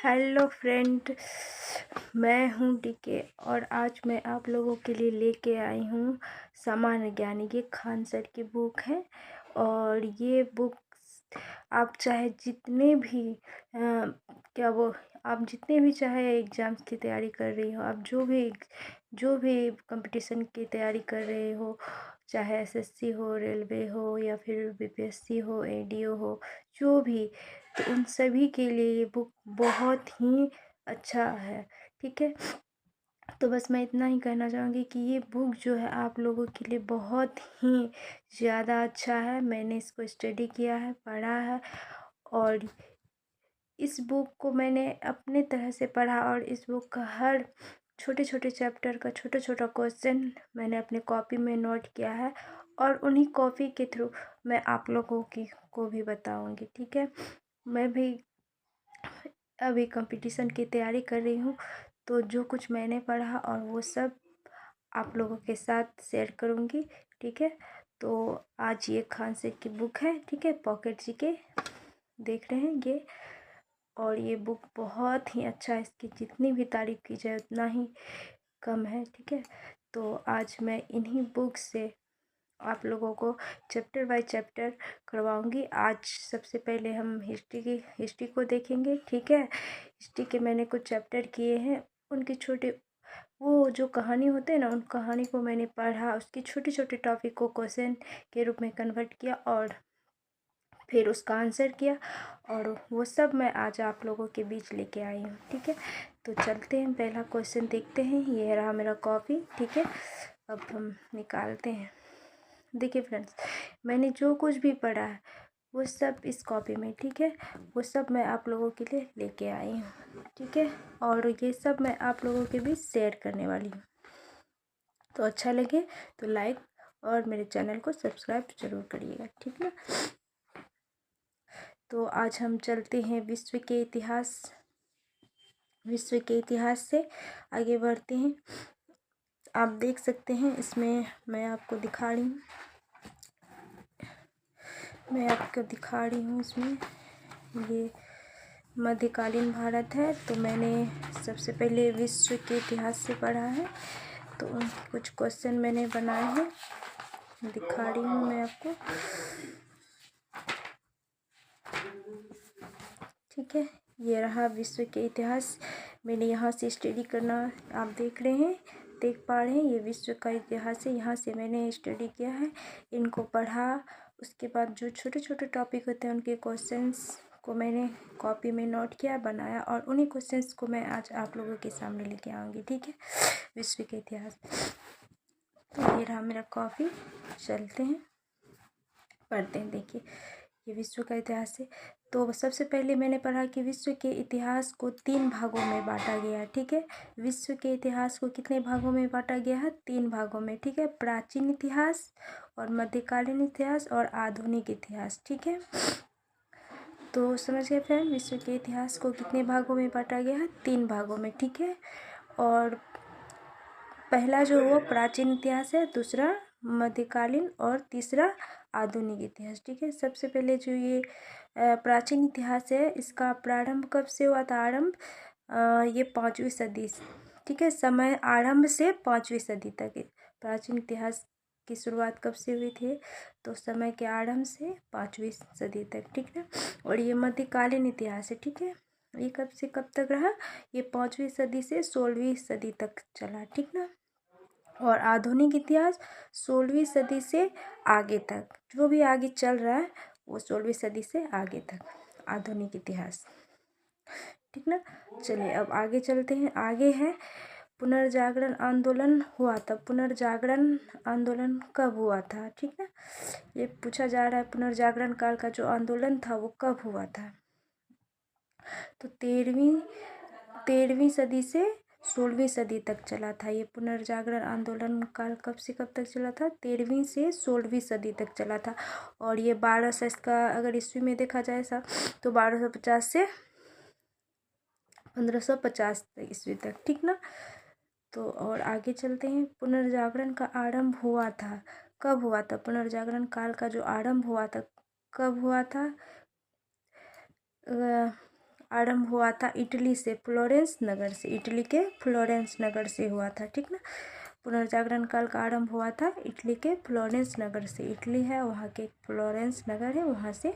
Hello friend, मैं हूँ DK और आज मैं आप लोगों के लिए लेके आई हूँ सामान्य ज्ञान। ये खान सर की बुक है और ये बुक आप चाहे जितने भी आप जितने भी चाहे एग्ज़ाम्स की तैयारी कर रही हो, आप जो भी कंपटीशन की तैयारी कर रहे हो, चाहे एसएससी हो, रेलवे हो या फिर बीपीएससी हो, एडीओ हो, जो भी, तो उन सभी के लिए ये बुक बहुत ही अच्छा है। ठीक है, तो बस मैं इतना ही कहना चाहूँगी कि ये बुक जो है आप लोगों के लिए बहुत ही ज़्यादा अच्छा है। मैंने इसको स्टडी किया है, पढ़ा है और इस बुक को मैंने अपने तरह से पढ़ा और इस बुक का हर छोटे छोटे चैप्टर का छोटा छोटा क्वेश्चन मैंने अपने कॉपी में नोट किया है और उन्हीं कॉपी के थ्रू मैं आप लोगों को भी बताऊंगी। ठीक है, मैं भी अभी कंपटीशन की तैयारी कर रही हूँ, तो जो कुछ मैंने पढ़ा और वो सब आप लोगों के साथ शेयर करूँगी। ठीक है, तो आज ये खान सर की बुक है। ठीक है, पॉकेट जीके देख रहे हैं ये, और ये बुक बहुत ही अच्छा है। इसकी जितनी भी तारीफ़ की जाए उतना ही कम है। ठीक है, तो आज मैं इन्हीं बुक से आप लोगों को चैप्टर बाय चैप्टर करवाऊंगी। आज सबसे पहले हम हिस्ट्री को देखेंगे। ठीक है, हिस्ट्री के मैंने कुछ चैप्टर किए हैं, उनके छोटे वो जो कहानी होते हैं ना, उन कहानी को मैंने पढ़ा, उसके छोटे छोटे टॉपिक को क्वेश्चन के रूप में कन्वर्ट किया और फिर उसका आंसर किया, और वो सब मैं आज आप लोगों के बीच लेके आई हूँ। ठीक है, तो चलते हैं, पहला क्वेश्चन देखते हैं। ये रहा मेरा कॉपी। ठीक है, अब हम निकालते हैं। देखिए फ्रेंड्स, मैंने जो कुछ भी पढ़ा है वो सब इस कॉपी में, ठीक है, वो सब मैं आप लोगों के लिए लेके आई हूँ। ठीक है, और ये सब मैं आप लोगों के बीच शेयर करने वाली हूँ। तो अच्छा लगे तो लाइक और मेरे चैनल को सब्सक्राइब जरूर करिएगा। ठीक है, तो आज हम चलते हैं विश्व के इतिहास से आगे बढ़ते हैं। आप देख सकते हैं, इसमें मैं आपको दिखा रही हूँ इसमें ये मध्यकालीन भारत है। तो मैंने सबसे पहले विश्व के इतिहास से पढ़ा है, तो कुछ क्वेश्चन मैंने बनाए हैं, दिखा रही हूँ मैं आपको। ठीक है, ये रहा विश्व के इतिहास। मैंने यहाँ से स्टडी करना आप देख पा रहे हैं, ये विश्व का इतिहास है, यहाँ से मैंने स्टडी किया है, इनको पढ़ा। उसके बाद जो छोटे छोटे टॉपिक होते हैं उनके क्वेश्चंस को मैंने कॉपी में नोट किया, बनाया, और उन्हीं क्वेश्चंस को मैं आज आप लोगों के सामने लेके आऊँगी। ठीक है, विश्व के इतिहास। तो ये रहा मेरा कॉपी, चलते हैं पढ़ते हैं। देखिए, ये विश्व का इतिहास है। तो सबसे पहले मैंने पढ़ा कि विश्व के इतिहास को 3 भागों में बांटा गया है। ठीक है, विश्व के इतिहास को कितने भागों में बांटा गया है? 3 भागों में। ठीक है, प्राचीन इतिहास और मध्यकालीन इतिहास और आधुनिक इतिहास। ठीक है, तो समझ गए फ्रेंड, विश्व के इतिहास को कितने भागों में बांटा गया है? 3 भागों में। ठीक है, और पहला जो वो प्राचीन इतिहास है, दूसरा मध्यकालीन और तीसरा आधुनिक इतिहास। ठीक है, सबसे पहले जो ये प्राचीन इतिहास है, इसका प्रारंभ कब से हुआ था? ये 5वीं सदी से। ठीक है, समय आरंभ से 5वीं सदी तक है। प्राचीन इतिहास की शुरुआत कब से हुई थी? तो समय के आरंभ से 5वीं सदी तक। ठीक है, और ये मध्यकालीन इतिहास है। ठीक है, ये कब से कब तक रहा? ये 5वीं सदी से 16वीं सदी तक चला। ठीक ना, और आधुनिक इतिहास 16वीं सदी से आगे तक, जो भी आगे चल रहा है वो 16वीं सदी से आगे तक आधुनिक इतिहास। ठीक ना, चलिए अब आगे चलते हैं। आगे है पुनर्जागरण आंदोलन हुआ था। पुनर्जागरण आंदोलन कब हुआ था? ठीक है, ये पूछा जा रहा है, पुनर्जागरण काल का जो आंदोलन था वो कब हुआ था? तो 13वीं सदी से 16वीं सदी तक चला था। ये पुनर्जागरण आंदोलन काल कब से कब तक चला था? 13वीं से 16वीं सदी तक चला था। और ये 1200, इसका अगर ईस्वी में देखा जाए सब, तो 1250 से 1550 ईस्वी तक। ठीक ना, तो और आगे चलते हैं। पुनर्जागरण का आरंभ हुआ था, कब हुआ था? पुनर्जागरण काल का जो आरंभ हुआ था, कब हुआ था? आरंभ हुआ था इटली से, फ्लोरेंस नगर से, इटली के फ्लोरेंस नगर से हुआ था, ठीक ना। पुनर्जागरण काल का आरंभ हुआ था इटली के फ्लोरेंस नगर से, इटली है वहाँ के फ्लोरेंस नगर है, वहाँ से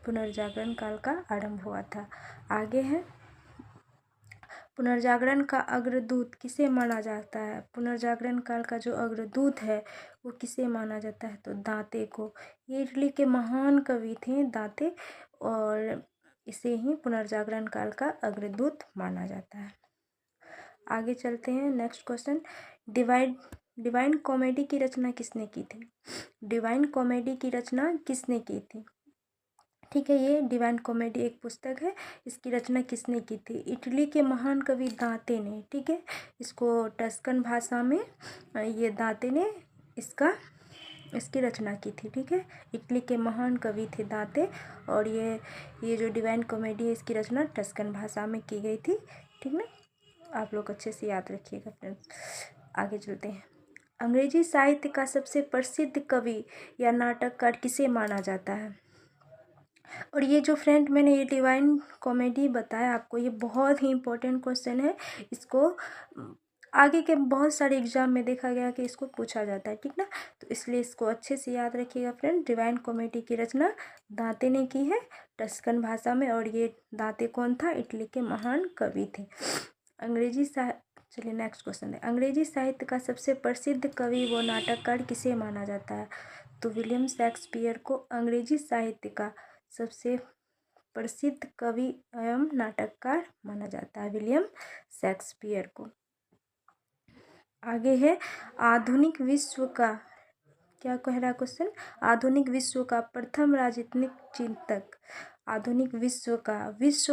पुनर्जागरण काल का आरंभ हुआ था। आगे है पुनर्जागरण का अग्रदूत किसे माना जाता है। पुनर्जागरण काल का जो अग्रदूत है वो किसे माना जाता है, तो दांते को। ये इटली के महान कवि थे दांते, और इसे ही पुनर्जागरण काल का अग्रदूत माना जाता है। आगे चलते हैं, नेक्स्ट क्वेश्चन, डिवाइन कॉमेडी की रचना किसने की थी। डिवाइन कॉमेडी की रचना किसने की थी, ठीक है। ये डिवाइन कॉमेडी एक पुस्तक है, इसकी रचना किसने की थी, इटली के महान कवि दांते ने, ठीक है। इसको टस्कन भाषा में ये दांते ने इसकी रचना की थी, ठीक है। इटली के महान कवि थे दांते, और ये जो डिवाइन कॉमेडी है इसकी रचना टस्कन भाषा में की गई थी, ठीक ना। आप लोग अच्छे से याद रखिएगा फ्रेंड्स। आगे चलते हैं, अंग्रेजी साहित्य का सबसे प्रसिद्ध कवि या नाटककार किसे माना जाता है। और ये जो फ्रेंड मैंने ये डिवाइन कॉमेडी बताया आपको, ये बहुत ही इम्पोर्टेंट क्वेश्चन है। इसको आगे के बहुत सारे एग्जाम में देखा गया कि इसको पूछा जाता है, ठीक ना। तो इसलिए इसको अच्छे से याद रखिएगा फ्रेंड। डिवाइन कॉमेडी की रचना दांते ने की है टस्कन भाषा में, और ये दांते कौन था, इटली के महान कवि थे। चलिए नेक्स्ट क्वेश्चन है, अंग्रेजी साहित्य का सबसे प्रसिद्ध कवि व नाटककार किसे माना जाता है। तो विलियम शेक्सपियर को अंग्रेजी साहित्य का सबसे प्रसिद्ध कवि एवं नाटककार माना जाता है, विलियम शेक्सपियर को। आगे है, आधुनिक विश्व का क्या कह रहा है क्वेश्चन, आधुनिक विश्व का प्रथम राजनीतिक चिंतक। आधुनिक विश्व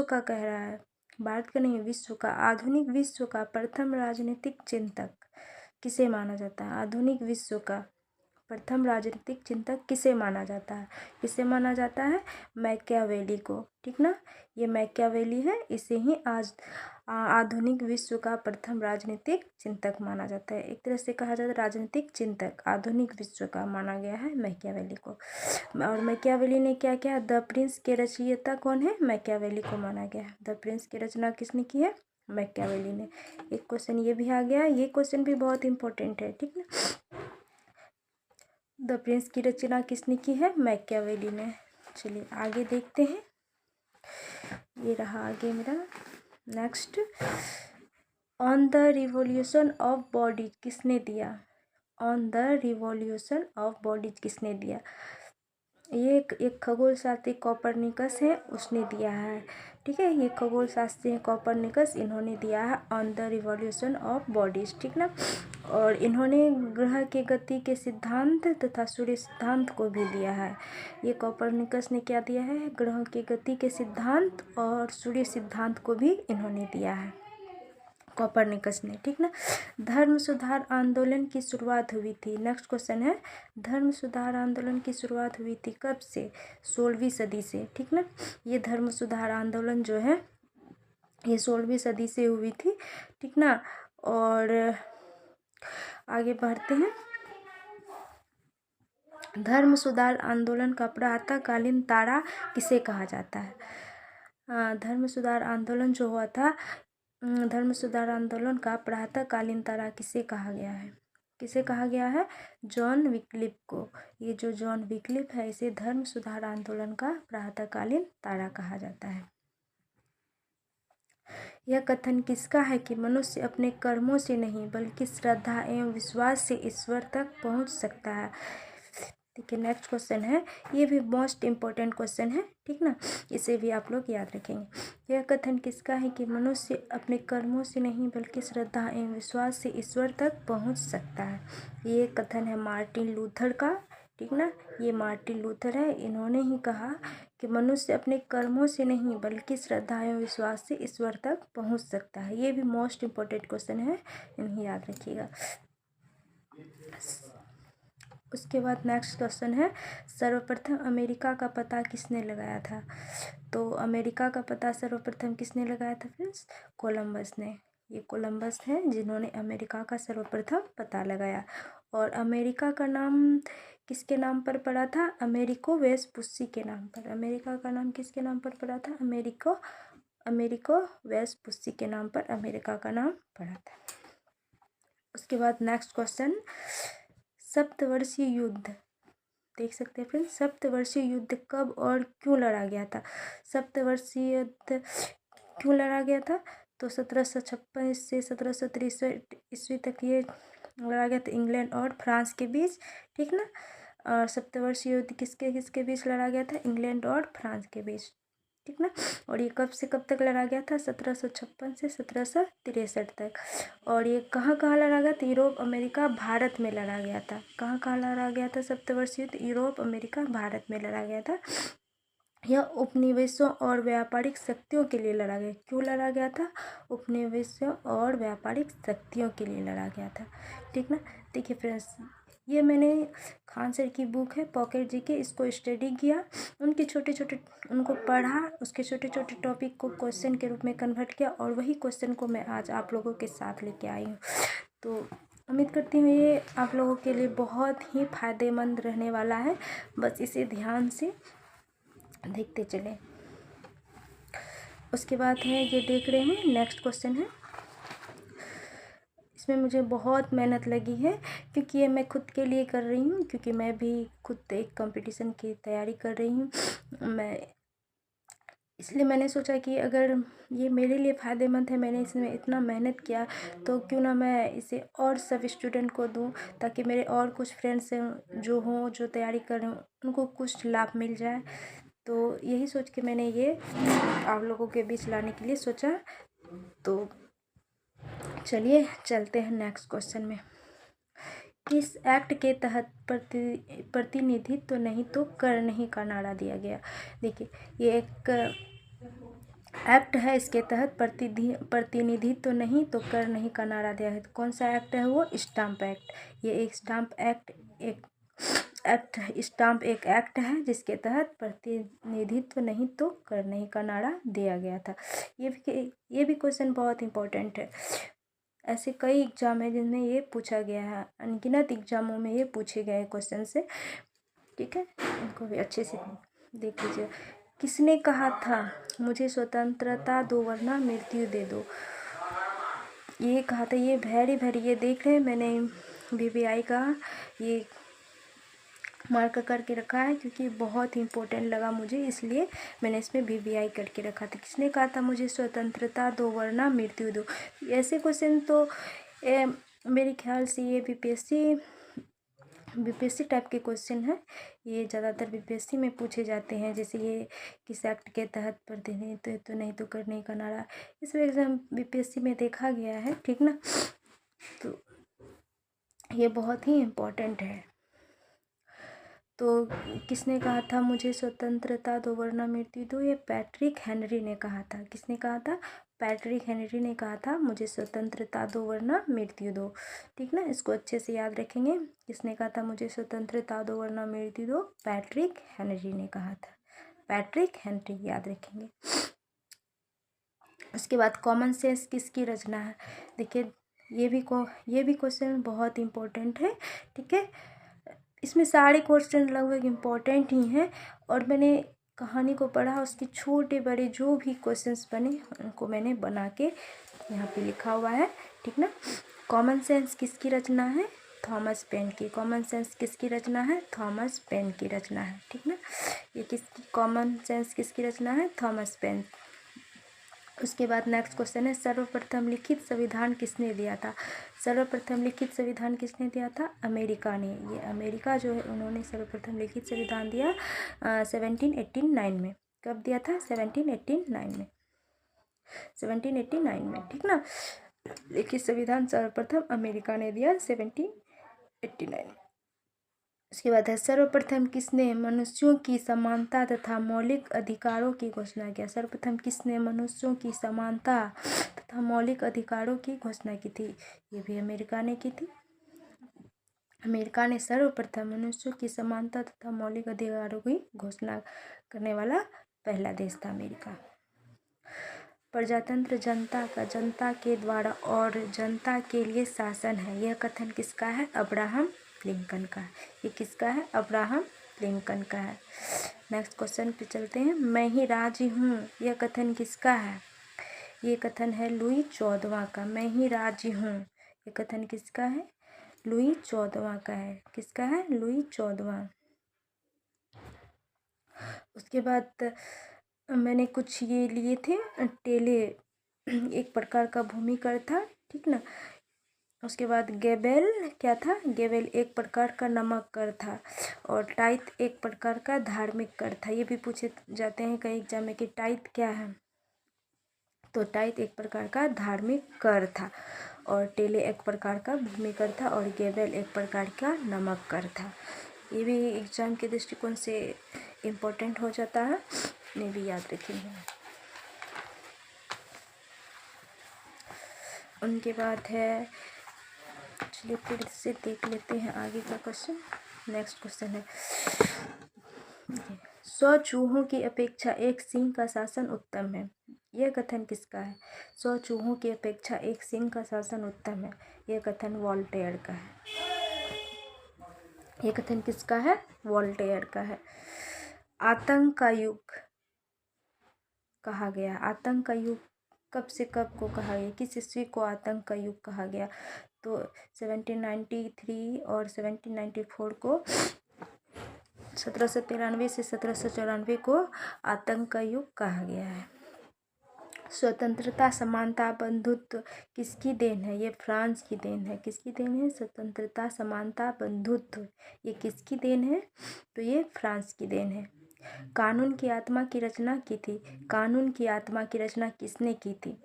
का कह रहा है, भारत का नहीं, विश्व का। आधुनिक विश्व का प्रथम राजनीतिक चिंतक किसे माना जाता है। आधुनिक विश्व का प्रथम राजनीतिक चिंतक किसे माना जाता है, किसे माना जाता है, मैकियावेली को, ठीक ना। ये मैकियावेली है, इसे ही आज आधुनिक विश्व का प्रथम राजनीतिक चिंतक माना जाता है। एक तरह से कहा जाता है राजनीतिक चिंतक आधुनिक विश्व का माना गया है मैकियावेली को। और मैकियावेली ने क्या किया, द प्रिंस के रचयिता कौन है, मैकियावेली को माना गया है। द प्रिंस की रचना किसने की है, मैकियावेली ने। एक क्वेश्चन ये भी आ गया, ये क्वेश्चन भी बहुत इंपॉर्टेंट है, ठीक ना। द प्रिंस की रचना किसने की है, मैकियावेली ने। चलिए आगे देखते हैं, ये रहा आगे मेरा next, on the revolution of bodies किसने दिया। On the revolution of bodies किसने दिया, ये एक खगोल शास्त्री कोपरनिकस है, उसने दिया है, ठीक है। ये खगोल शास्त्री हैं कोपरनिकस, इन्होंने दिया है on the revolution of bodies, ठीक ना। और इन्होंने ग्रह के गति के सिद्धांत तथा सूर्य सिद्धांत को भी दिया है। ये कोपरनिकस ने क्या दिया है, ग्रहों की गति के सिद्धांत और सूर्य सिद्धांत को भी इन्होंने दिया है, कोपरनिकस ने, ठीक ना। धर्म सुधार आंदोलन की शुरुआत हुई थी। नेक्स्ट क्वेश्चन है, धर्म सुधार आंदोलन की शुरुआत हुई थी कब से, 16वीं सदी से, ठीक ना। ये धर्म सुधार आंदोलन जो है ये 16वीं सदी से हुई थी, ठीक ना। और आगे बढ़ते हैं, धर्म सुधार आंदोलन का प्रातःकालीन तारा किसे कहा जाता है। धर्म सुधार आंदोलन जो हुआ था, धर्म सुधार आंदोलन का प्रातःकालीन तारा किसे कहा गया है, किसे कहा गया है, जॉन विक्लिफ को। ये जो जॉन विक्लिफ है, इसे धर्म सुधार आंदोलन का प्रातःकालीन तारा कहा जाता है। यह कथन किसका है कि मनुष्य अपने कर्मों से नहीं बल्कि श्रद्धा एवं विश्वास से ईश्वर तक पहुंच सकता है। ठीक है, नेक्स्ट क्वेश्चन है, ये भी मोस्ट इम्पोर्टेंट क्वेश्चन है, ठीक ना, इसे भी आप लोग याद रखेंगे। यह कथन किसका है कि मनुष्य अपने कर्मों से नहीं बल्कि श्रद्धा एवं विश्वास से ईश्वर तक पहुंच सकता है। ये कथन है मार्टिन लूथर का, ठीक ना। ये मार्टिन लूथर है, इन्होंने ही कहा कि मनुष्य अपने कर्मों से नहीं बल्कि श्रद्धा एवं विश्वास से ईश्वर तक पहुंच सकता है। ये भी मोस्ट इम्पोर्टेंट क्वेश्चन है, इन्हें याद रखिएगा। उसके बाद नेक्स्ट क्वेश्चन है, सर्वप्रथम अमेरिका का पता किसने लगाया था। तो अमेरिका का पता सर्वप्रथम किसने लगाया था फ्रेंड्स, कोलंबस ने। ये कोलंबस हैं जिन्होंने अमेरिका का सर्वप्रथम पता लगाया। और अमेरिका का नाम किसके नाम पर पड़ा था, अमेरिको वेस्पुस्सी के नाम पर। अमेरिका का नाम किसके नाम पर पड़ा था, अमेरिको अमेरिको वेस्पुसी के नाम पर अमेरिका का नाम पड़ा था। उसके बाद नेक्स्ट क्वेश्चन, सप्तवर्षीय युद्ध देख सकते हैं फ्रेंड्स, सप्तवर्षीय युद्ध कब और क्यों लड़ा गया था? सप्तवर्षीय युद्ध क्यों लड़ा गया था? तो 1756 से 1730 ईस्वी तक ये लड़ा गया था इंग्लैंड और फ्रांस के बीच, ठीक ना। और सप्तवर्षीय युद्ध किसके किसके बीच लड़ा गया था? इंग्लैंड और फ्रांस के बीच, ठीक ना। और ये कब से कब तक लड़ा गया था? 1756 से 1763 तक। और ये कहाँ कहाँ लड़ा गया था? यूरोप, अमेरिका, भारत में लड़ा गया था। कहाँ कहाँ लड़ा गया था सप्तवर्षीय युद्ध? यूरोप, अमेरिका, भारत में लड़ा गया था। यह उपनिवेशों और व्यापारिक शक्तियों के लिए लड़ा गया। क्यों लड़ा गया था? उपनिवेशों और व्यापारिक शक्तियों के लिए लड़ा गया था, ठीक ना। देखिए फ्रेंड्स, ये मैंने खान सर की बुक है पॉकेट जीके, इसको स्टडी किया, उनके छोटे छोटे उनको पढ़ा, उसके छोटे छोटे टॉपिक को क्वेश्चन के रूप में कन्वर्ट किया और वही क्वेश्चन को मैं आज आप लोगों के साथ लेके आई हूँ। तो उम्मीद करती हूँ ये आप लोगों के लिए बहुत ही फायदेमंद रहने वाला है। बस इसे ध्यान से देखते चले। उसके बाद है, ये देख रहे हैं नेक्स्ट क्वेश्चन है, इसमें मुझे बहुत मेहनत लगी है क्योंकि ये मैं खुद के लिए कर रही हूँ, क्योंकि मैं भी खुद एक कंपटीशन की तैयारी कर रही हूँ। इसलिए मैंने सोचा कि अगर ये मेरे लिए फ़ायदेमंद है, मैंने इसमें इतना मेहनत किया, तो क्यों ना मैं इसे और सब स्टूडेंट को दूँ, ताकि मेरे और कुछ फ्रेंड्स जो हों, जो तैयारी कर रहे हों, उनको कुछ लाभ मिल जाए। तो यही सोच के मैंने ये आप लोगों के बीच लाने के लिए सोचा। तो चलिए चलते हैं नेक्स्ट क्वेश्चन में। किस एक्ट के तहत प्रतिनिधित्व तो नहीं तो कर नहीं का नारा दिया गया? देखिए, ये एक एक्ट है, इसके तहत प्रतिनिधित्व तो नहीं तो कर नहीं का नारा दिया है। कौन सा एक्ट है वो? Stamp act. ये एक स्टाम्प एक एक्ट है जिसके तहत प्रतिनिधित्व नहीं तो कर नहीं का नारा दिया गया था। ये भी क्वेश्चन बहुत इंपॉर्टेंट है। ऐसे कई एग्जाम है जिनमें ये पूछा गया है, अनगिनत एग्जामों में ये पूछे गए क्वेश्चन से, ठीक है। इनको भी अच्छे से देख लीजिए। किसने कहा था मुझे स्वतंत्रता दो वरना मृत्यु दे दो? ये कहा था, ये वेरी ये देख रहे हैं, मैंने VVI का ये मार्क करके रखा है क्योंकि बहुत ही इम्पोर्टेंट लगा मुझे, इसलिए मैंने इसमें VVI करके रखा था। किसने कहा था मुझे स्वतंत्रता दो वरना मृत्यु दो? ऐसे क्वेश्चन तो मेरे ख्याल से ये बीपीएससी टाइप के क्वेश्चन है। ये ज़्यादातर बीपीएससी में पूछे जाते हैं। जैसे ये किस एक्ट के तहत प्रतिनिधित्व तो नहीं तो करने का नारा, इस एग्जाम बीपीएससी में देखा गया है, ठीक ना। तो ये बहुत ही इम्पोर्टेंट है। तो किसने कहा था मुझे स्वतंत्रता दो वरना मृत्यु दो? ये पैट्रिक हेनरी ने कहा था। किसने कहा था? पैट्रिक हेनरी ने कहा था मुझे स्वतंत्रता दो वरना मृत्यु दो, ठीक ना। इसको अच्छे से याद रखेंगे। किसने कहा था मुझे स्वतंत्रता दो वरना मृत्यु दो? पैट्रिक हेनरी ने कहा था। पैट्रिक हेनरी याद रखेंगे। उसके बाद कॉमन सेंस किसकी रचना है? देखिए, ये भी क्वेश्चन बहुत इम्पोर्टेंट है, ठीक है। इसमें सारे क्वेश्चन लगभग इम्पोर्टेंट ही हैं और मैंने कहानी को पढ़ा, उसके छोटे बड़े जो भी क्वेश्चंस बने उनको मैंने बना के यहाँ पे लिखा हुआ है, ठीक ना। कॉमन सेंस किसकी रचना है? थॉमस पेन की। कॉमन सेंस किसकी रचना है? थॉमस पेन की रचना है, ठीक ना। ये किसकी कॉमन सेंस किसकी रचना है? Thomas pen. उसके बाद नेक्स्ट क्वेश्चन है, सर्वप्रथम लिखित संविधान किसने दिया था? सर्वप्रथम लिखित संविधान किसने दिया था? अमेरिका ने। ये अमेरिका जो है उन्होंने सर्वप्रथम लिखित संविधान दिया 1789 में। कब दिया था? 1789 में। 1789 में, ठीक ना। लिखित संविधान सर्वप्रथम अमेरिका ने दिया 1789 में। उसके बाद है, सर्वप्रथम किसने मनुष्यों की समानता तथा मौलिक अधिकारों की घोषणा किया? सर्वप्रथम किसने मनुष्यों की समानता तथा मौलिक अधिकारों की घोषणा की थी? ये भी अमेरिका ने की थी। अमेरिका ने सर्वप्रथम मनुष्यों की समानता तथा मौलिक अधिकारों की घोषणा करने वाला पहला देश था अमेरिका। प्रजातंत्र जनता का, जनता के द्वारा और जनता के लिए शासन है, यह कथन किसका है? अब्राहम लिंकन का। ये किसका है? अब्राहम लिंकन का है। नेक्स्ट क्वेश्चन पे चलते हैं। मैं ही राज्य हूँ, यह कथन किसका है? ये कथन है लुई 14वां का, मैं ही राज्य हूँ। ये कथन किसका है? लुई 14वां का है। किसका है? लुई 14वां। उसके बाद मैंने कुछ ये लिए थे टेले, एक प्रकार का भूमिकर था, ठीक ना। उसके बाद गेबेल क्या था? गेबेल एक प्रकार का नमक कर था, और टाइथ एक प्रकार का धार्मिक कर था। ये भी पूछे जाते हैं कई एग्जाम में कि टाइथ क्या है, तो टाइथ एक प्रकार का धार्मिक कर था, और टेले एक प्रकार का भूमि कर था, और गेबेल एक प्रकार का नमक कर था। ये भी एग्जाम के दृष्टिकोण से इम्पोर्टेंट हो जाता है, ये भी याद रखेंगे। उनके बाद है, चलिए फिर से देख लेते हैं आगे का क्वेश्चन। नेक्स्ट क्वेश्चन है, 100 चूहों की अपेक्षा एक सींग का शासन उत्तम है। यह कथन किसका है? 100 चूहों की अपेक्षा एक सींग का शासन उत्तम है। यह कथन वोल्टेयर का है। यह कथन किसका है? वोल्टेयर का है। आतंक का युग कहा गया। आतंक का युग कब से कब को कहा गया? किस ईस्वी को आतंक का युग कहा गया? तो 1793 और 1794 को, 1793 से 1794 को आतंक का युग कहा गया है। स्वतंत्रता, समानता, बंधुत्व किसकी देन है? ये फ्रांस की देन है। किसकी देन है? स्वतंत्रता, समानता, बंधुत्व, ये किसकी देन है? तो ये फ्रांस की देन है। कानून की आत्मा की रचना की थी। कानून की आत्मा की रचना किसने की थी?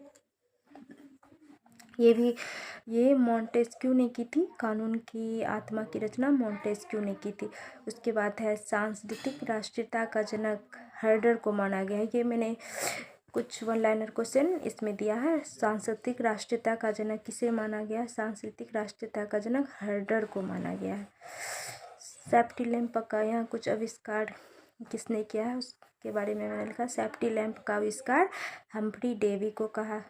ये मोंटेस्क्यू ने की थी। कानून की आत्मा की रचना मोंटेस्क्यू ने की थी। उसके बाद है, सांस्कृतिक राष्ट्रीयता का जनक हर्डर को माना गया है। ये मैंने कुछ वन लाइनर क्वेश्चन इसमें दिया है। सांस्कृतिक राष्ट्रीयता का जनक किसे माना गया? सांस्कृतिक राष्ट्रीयता का जनक हर्डर को माना गया है। सेफ्टी लैंप का यहाँ कुछ आविष्कार किसने किया है उसके बारे में मैंने लिखा। सेफ्टी लैंप का आविष्कार हम्फ्री डेवी को कहा,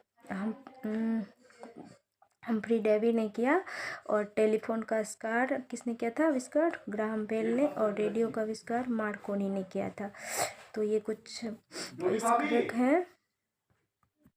हम्फ्री डेवी ने किया। और टेलीफोन का आविष्कार किसने किया था? आविष्कार ग्राहम बेल ने। और रेडियो का आविष्कार मार्कोनी ने किया था। तो ये कुछ आविष्कारक हैं